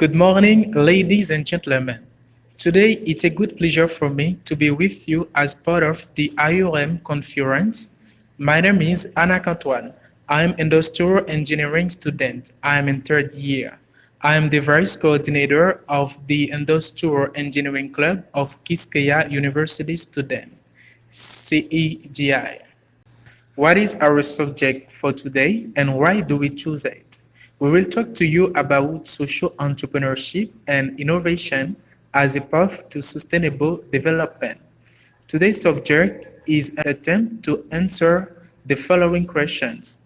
Good morning, ladies and gentlemen. Today, it's a good pleasure for me to be with you as part of the IEOM conference. My name is Anack Antoine. I'm industrial engineering student. I'm in third year. I am the vice coordinator of the Industrial Engineering Club of Quisqueya University student, CEGI. What is our subject for today and why do we choose it? We will talk to you about social entrepreneurship and innovation as a path to sustainable development. Today's subject is an attempt to answer the following questions.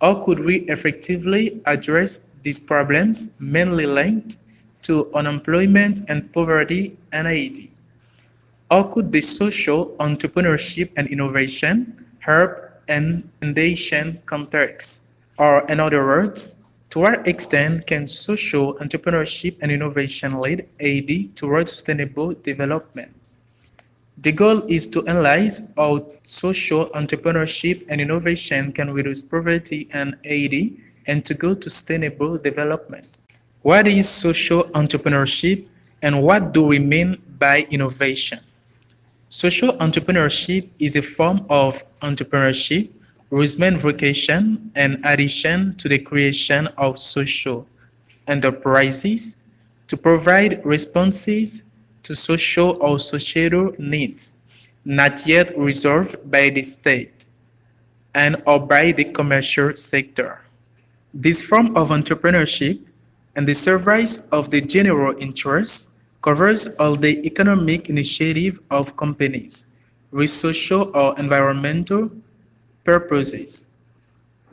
How could we effectively address these problems mainly linked to unemployment and poverty in Haiti? How could the social entrepreneurship and innovation help in Haitian context? Or in other words, to what extent can social entrepreneurship and innovation lead Haiti towards sustainable development? The goal is to analyze how social entrepreneurship and innovation can reduce poverty in Haiti and to go to sustainable development. What is social entrepreneurship and what do we mean by innovation? Social entrepreneurship is a form of entrepreneurship whose main vocation, in addition to the creation of social enterprises, to provide responses to social or societal needs not yet resolved by the state and or by the commercial sector. This form of entrepreneurship and the service of the general interest covers all the economic initiative of companies with social or environmental purposes.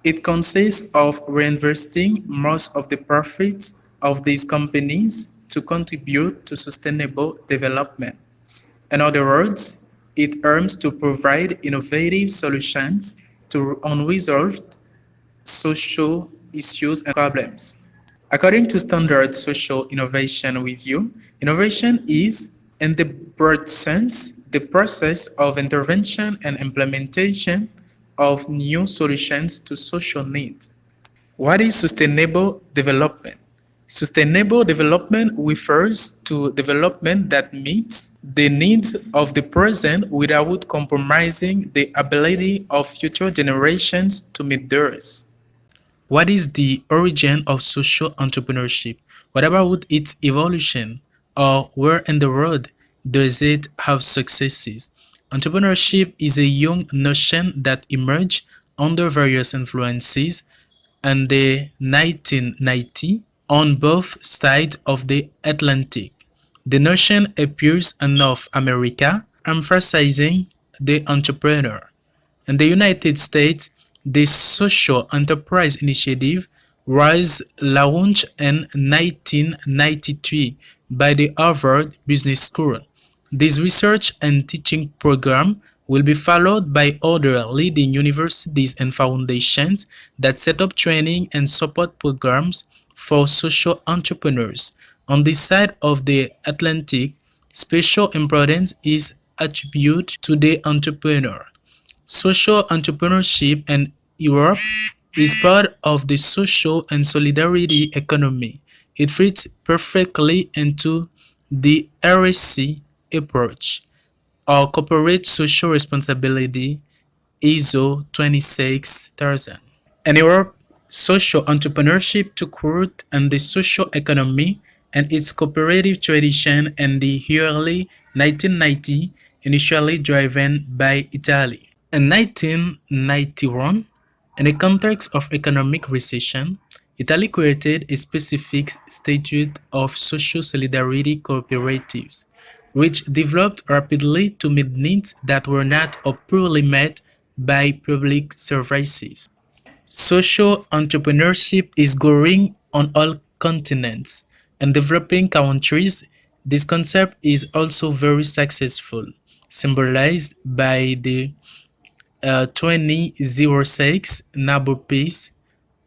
It consists of reinvesting most of the profits of these companies to contribute to sustainable development. In other words, it aims to provide innovative solutions to unresolved social issues and problems. According to Standard Social Innovation Review, innovation is, in the broad sense, the process of intervention and implementation of new solutions to social needs. What is sustainable development? Sustainable development refers to development that meets the needs of the present without compromising the ability of future generations to meet theirs. What is the origin of social entrepreneurship? What about its evolution? Or where in the world does it have successes? Entrepreneurship is a young notion that emerged under various influences in the 1990s on both sides of the Atlantic. The notion appears in North America, emphasizing the entrepreneur. In the United States, the Social Enterprise Initiative was launched in 1993 by the Harvard Business School. This research and teaching program will be followed by other leading universities and foundations that set up training and support programs for social entrepreneurs. On this side of the Atlantic, special importance is attributed to the entrepreneur. Social entrepreneurship in Europe is part of the social and solidarity economy. It fits perfectly into the RSC approach, or corporate social responsibility ISO 26000. In Europe, social entrepreneurship took root in the social economy and its cooperative tradition in the early 1990s, initially driven by Italy. In 1991, in the context of economic recession, Italy created a specific statute of social solidarity cooperatives, which developed rapidly to meet needs that were not or poorly met by public services. Social entrepreneurship is growing on all continents. In developing countries, this concept is also very successful, symbolized by the 2006 Nobel Peace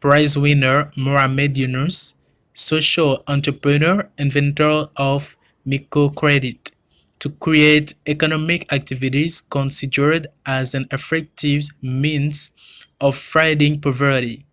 Prize winner Mohamed Yunus, social entrepreneur, inventor of microcredit, to create economic activities considered as an effective means of fighting poverty,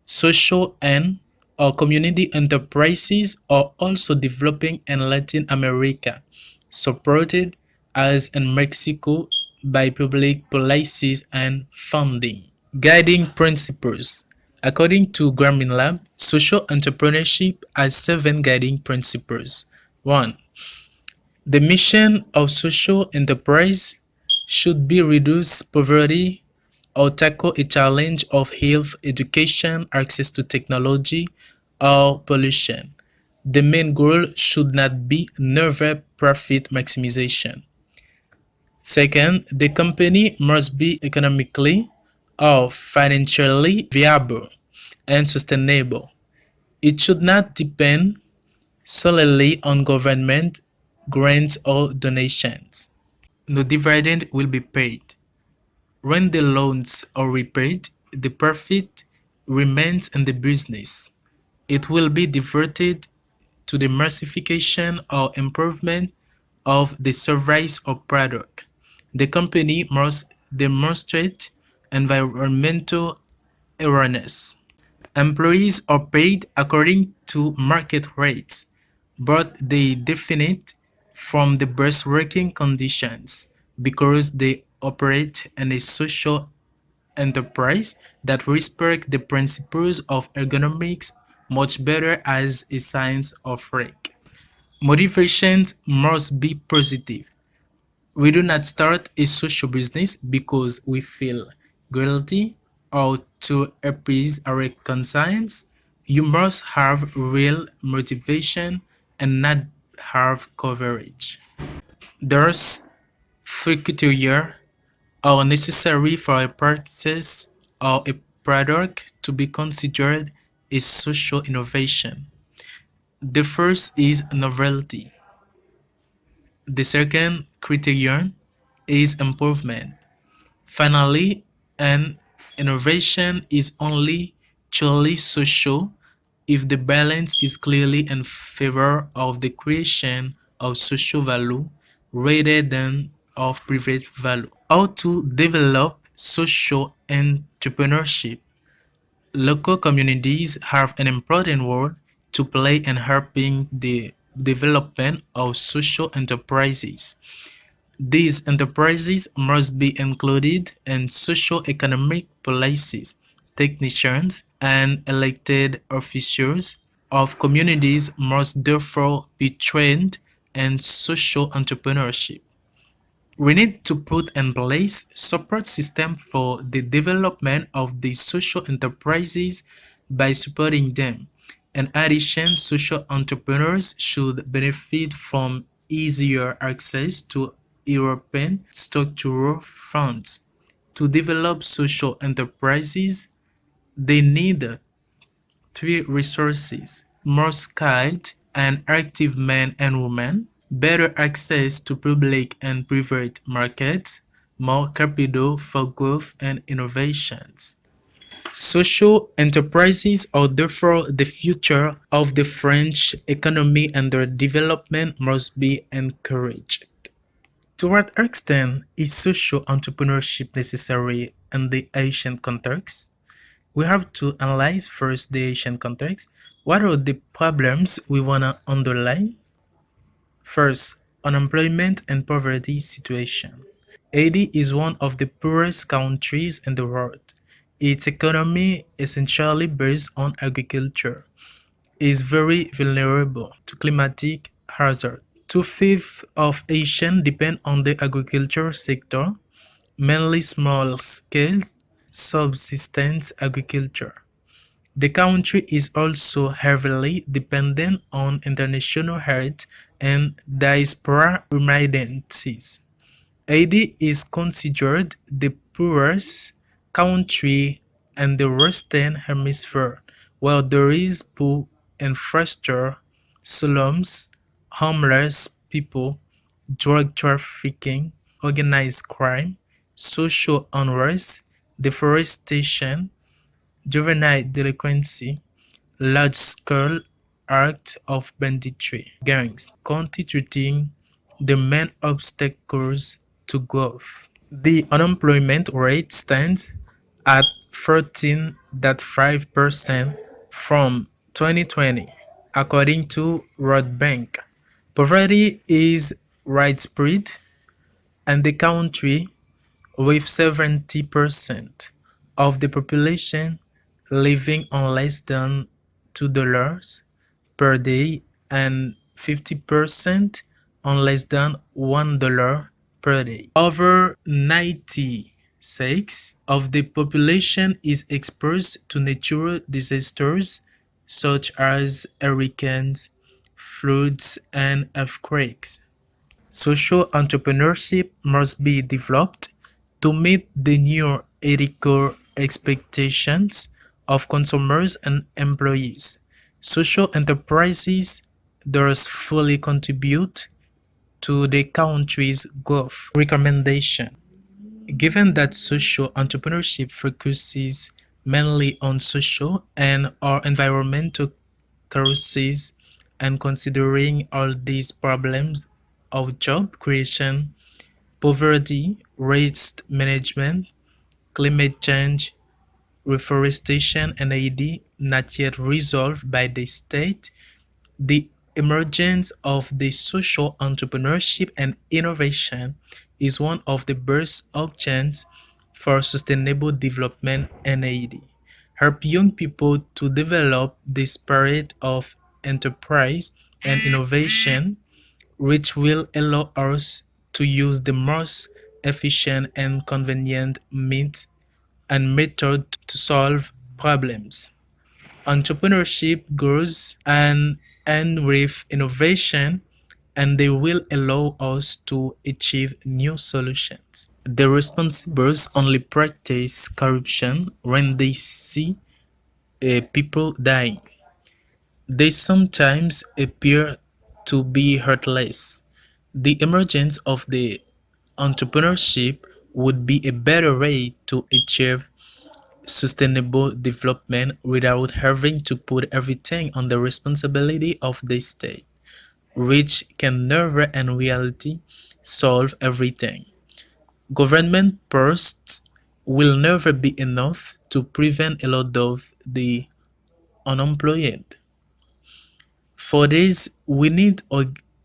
social and Our community enterprises are also developing in Latin America, supported as in Mexico by public policies and funding. Guiding principles. According to Grameen Lab, social entrepreneurship has seven guiding principles. 1. The mission of social enterprise should be reduce poverty or tackle a challenge of health, education, access to technology, or pollution. The main goal should not be never profit maximization. Second, the company must be economically or financially viable and sustainable. It should not depend solely on government grants or donations. No dividend will be paid. When the loans are repaid, the profit remains in the business. It will be diverted to the massification or improvement of the service or product. The company must demonstrate environmental awareness. Employees are paid according to market rates, but they benefit from the best working conditions because they operate in a social enterprise that respects the principles of ergonomics much better as a science of work. Motivation must be positive. We do not start a social business because we feel guilty or to appease our conscience. You must have real motivation and not have coverage. Thus, three criteria are necessary for a practice or a product to be considered a social innovation. The first is novelty. The second criterion is improvement. Finally, an innovation is only truly social if the balance is clearly in favor of the creation of social value rather than of private value. How to develop social entrepreneurship. Local communities have an important role to play in helping the development of social enterprises. These enterprises must be included in socio-economic policies. Technicians and elected officials of communities must therefore be trained in social entrepreneurship. We need to put in place support systems for the development of these social enterprises by supporting them. In addition, social entrepreneurs should benefit from easier access to European structural funds. To develop social enterprises, they need three resources: more skilled and active men and women, better access to public and private markets, more capital for growth and innovations. Social enterprises are therefore the future of the French economy and their development must be encouraged. To what extent is social entrepreneurship necessary in the Asian context? We have to analyze first the Asian context. What are the problems we want to underline? First, unemployment and poverty situation. Haiti is one of the poorest countries in the world. Its economy, essentially based on agriculture, is very vulnerable to climatic hazard. Two-fifths of Haitians depend on the agriculture sector, mainly small-scale subsistence agriculture. The country is also heavily dependent on international aid and diaspora remittances. Haiti is considered the poorest country in the Western Hemisphere, where there is poor infrastructure, slums, homeless people, drug trafficking, organized crime, social unrest, deforestation, juvenile delinquency, large-scale acts of banditry, gangs, constituting the main obstacles to growth. The unemployment rate stands at 13.5% from 2020. According to World Bank, poverty is widespread in the country with 70% of the population living on less than $2 per day and 50% on less than $1 per day. Over 96 of the population is exposed to natural disasters such as hurricanes, floods, and earthquakes. Social entrepreneurship must be developed to meet the new ethical expectations of consumers and employees. Social enterprises thus fully contribute to the country's growth. Recommendation. Given that social entrepreneurship focuses mainly on social and or environmental causes and considering all these problems of job creation, poverty, waste management, climate change, reforestation, and ID not yet resolved by the state, the emergence of the social entrepreneurship and innovation is one of the best options for sustainable development in Haiti. Help young people to develop the spirit of enterprise and innovation, which will allow us to use the most efficient and convenient means and method to solve problems. Entrepreneurship grows and with innovation, and they will allow us to achieve new solutions. The responsibles only practice corruption when they see people dying. They sometimes appear to be heartless. The emergence of the entrepreneurship would be a better way to achieve sustainable development without having to put everything on the responsibility of the state, which can never in reality solve everything. Government posts will never be enough to prevent a lot of the unemployed. For this, we need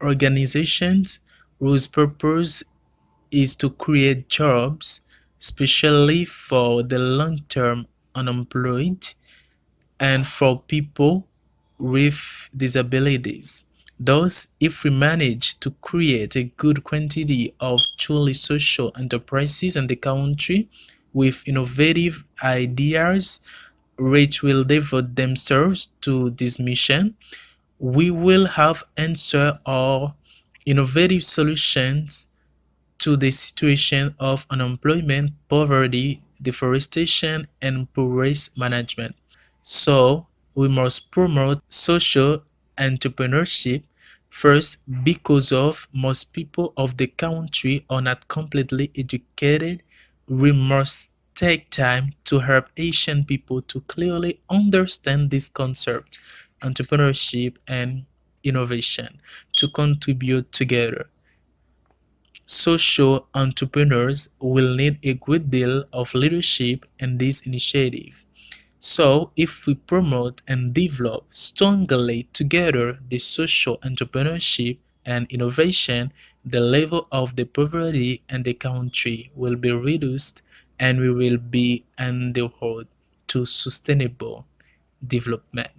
organizations whose purpose is to create jobs, especially for the long-term unemployed and for people with disabilities. Thus, if we manage to create a good quantity of truly social enterprises in the country with innovative ideas which will devote themselves to this mission, we will have answer or innovative solutions to the situation of unemployment, poverty, deforestation, and poor waste management. So, we must promote social entrepreneurship first because of most people of the country are not completely educated. We must take time to help Asian people to clearly understand this concept, entrepreneurship and innovation, to contribute together. Social entrepreneurs will need a great deal of leadership in this initiative. So, if we promote and develop strongly together the social entrepreneurship and innovation, the level of the poverty in the country will be reduced and we will be on the road to sustainable development.